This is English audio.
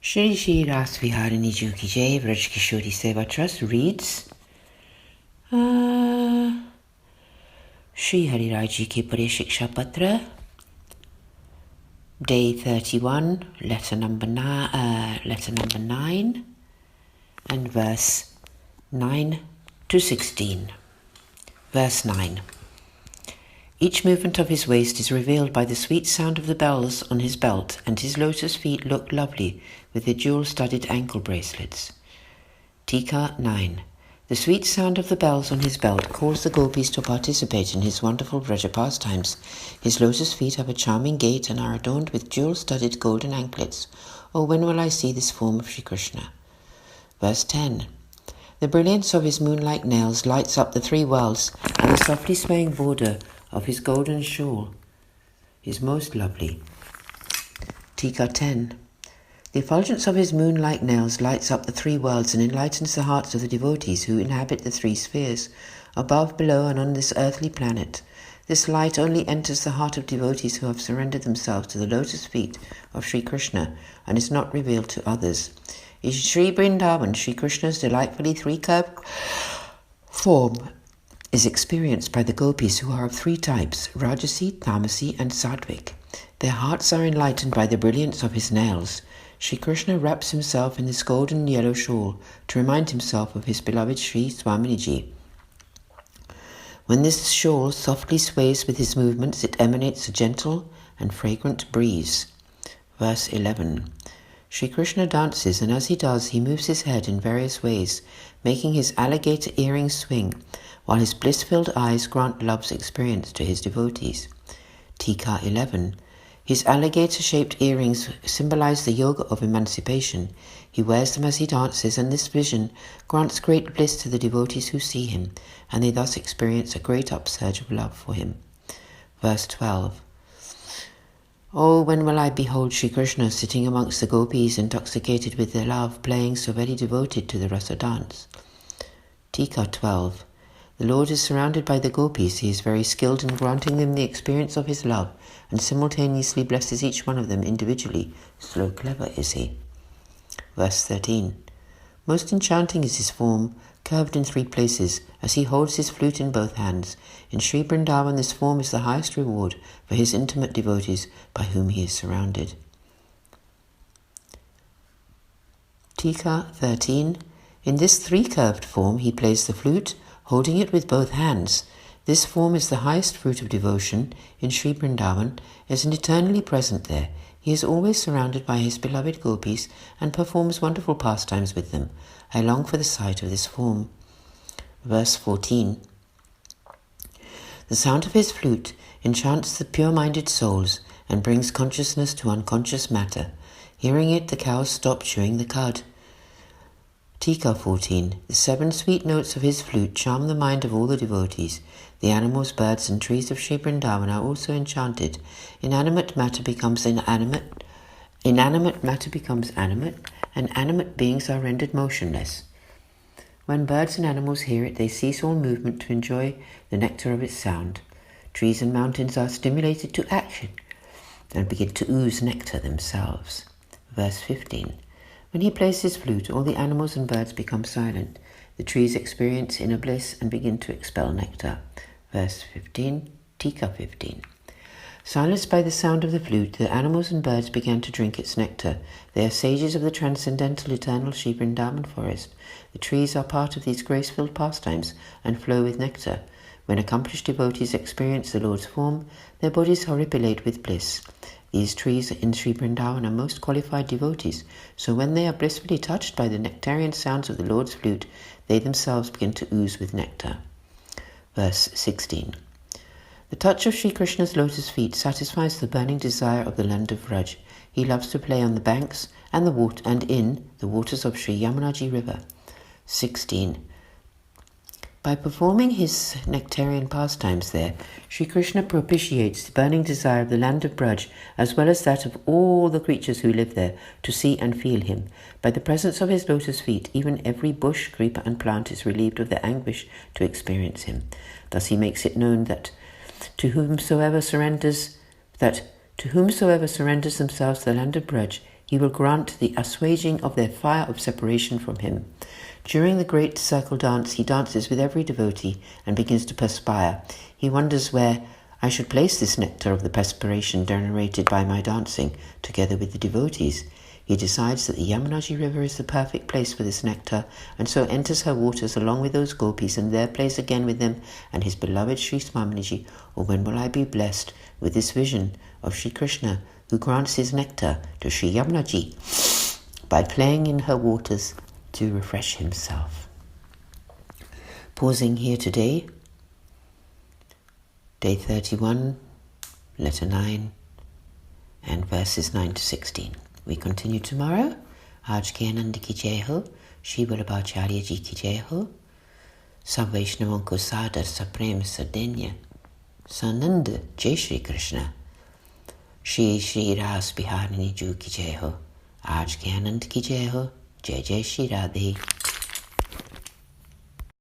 Shri Shri Ras Viharini Ji Ki Jai, Vraj Kishori Seva Trust reads Shri Hari Raj Ji Ke Pure Shiksha Patr, Day 31, letter number 9, and verse 9 to 16. Verse 9. Each movement of his waist is revealed by the sweet sound of the bells on his belt, and his lotus feet look lovely with their jewel-studded ankle bracelets. Tika 9. The sweet sound of the bells on his belt calls the gopis to participate in his wonderful Vraja pastimes. His lotus feet have a charming gait and are adorned with jewel-studded golden anklets. Oh, when will I see this form of Shri Krishna? Verse 10. The brilliance of his moon-like nails lights up the three worlds, and the softly swaying border of his golden shawl is most lovely. Tika 10. The effulgence of his moon-like nails lights up the three worlds and enlightens the hearts of the devotees who inhabit the three spheres, above, below, and on this earthly planet. This light only enters the heart of devotees who have surrendered themselves to the lotus feet of Sri Krishna and is not revealed to others. In Sri Vrindavan, Sri Krishna's delightfully three-curved form is experienced by the gopis who are of three types, Rajasi, Tamasi, and Sattvic. Their hearts are enlightened by the brilliance of his nails. Sri Krishna wraps himself in this golden yellow shawl to remind himself of his beloved Sri Swaminiji. When this shawl softly sways with his movements, it emanates a gentle and fragrant breeze. Verse 11. Sri Krishna dances, and as he does, he moves his head in various ways, making his alligator earrings swing, while his bliss-filled eyes grant love's experience to his devotees. Tika 11. His alligator-shaped earrings symbolize the yoga of emancipation. He wears them as he dances, and this vision grants great bliss to the devotees who see him, and they thus experience a great upsurge of love for him. Verse 12. Oh, when will I behold Sri Krishna sitting amongst the gopis, intoxicated with their love, playing so very devoted to the rasa dance? Tika 12. The Lord is surrounded by the gopis. He is very skilled in granting them the experience of his love, and simultaneously blesses each one of them individually. So clever is he. Verse 13. Most enchanting is his form, curved in three places, as he holds his flute in both hands. In Sri Vrindavan, this form is the highest reward for his intimate devotees by whom he is surrounded. Tika 13. In this three-curved form, he plays the flute, holding it with both hands. This form is the highest fruit of devotion in Sri Vrindavan, is eternally present there. He is always surrounded by his beloved gopis and performs wonderful pastimes with them. I long for the sight of this form. Verse 14. The sound of his flute enchants the pure-minded souls and brings consciousness to unconscious matter. Hearing it, the cows stop chewing the cud. Tika 14. The 7 sweet notes of his flute charm the mind of all the devotees. The animals, birds, and trees of Sri Vrindavan are also enchanted. Inanimate matter becomes inanimate matter becomes animate, and animate beings are rendered motionless. When birds and animals hear it, they cease all movement to enjoy the nectar of its sound. Trees and mountains are stimulated to action and begin to ooze nectar themselves. Verse 15. When he plays his flute, all the animals and birds become silent. The trees experience inner bliss and begin to expel nectar. Verse 15, Tika 15. Silenced by the sound of the flute, the animals and birds began to drink its nectar. They are sages of the transcendental eternal Sri Vrindavan forest. The trees are part of these grace-filled pastimes and flow with nectar. When accomplished devotees experience the Lord's form, their bodies horripilate with bliss. These trees in Sri Vrindavan are most qualified devotees, so when they are blissfully touched by the nectarian sounds of the Lord's flute, they themselves begin to ooze with nectar. Verse 16. The touch of Sri Krishna's lotus feet satisfies the burning desire of the land of Vraj. He loves to play on the banks and in the waters of Sri Yamunaji river. 16. By performing his nectarian pastimes there, Sri Krishna propitiates the burning desire of the land of Vraj, as well as that of all the creatures who live there, to see and feel him. By the presence of his lotus feet, even every bush, creeper, and plant is relieved of their anguish to experience him. Thus he makes it known that to whomsoever surrenders themselves to the land of Vraj, he will grant the assuaging of their fire of separation from him. During the great circle dance, he dances with every devotee and begins to perspire. He wonders where I should place this nectar of the perspiration generated by my dancing, together with the devotees. He decides that the Yamuna river is the perfect place for this nectar, and so enters her waters along with those gopis, and there plays again with them and his beloved Sri Swaminiji. Or when will I be blessed with this vision of Sri Krishna, who grants his nectar to Sri Yamunaji by playing in her waters to refresh himself. Pausing here today, day 31, letter 9, and verses 9 to 16. We continue tomorrow. Aaj ke Anand ki jai ho, Shri Vrajbhasha ji ki jai ho, Sab Vaishnavan ko sadar saprem sadenya, Sananda Jai Shri Krishna, Shri Shri Ras Biharini Ju ki jai ho, Aaj ke Anand ki jai ho, Jai Jai Shri Radhe.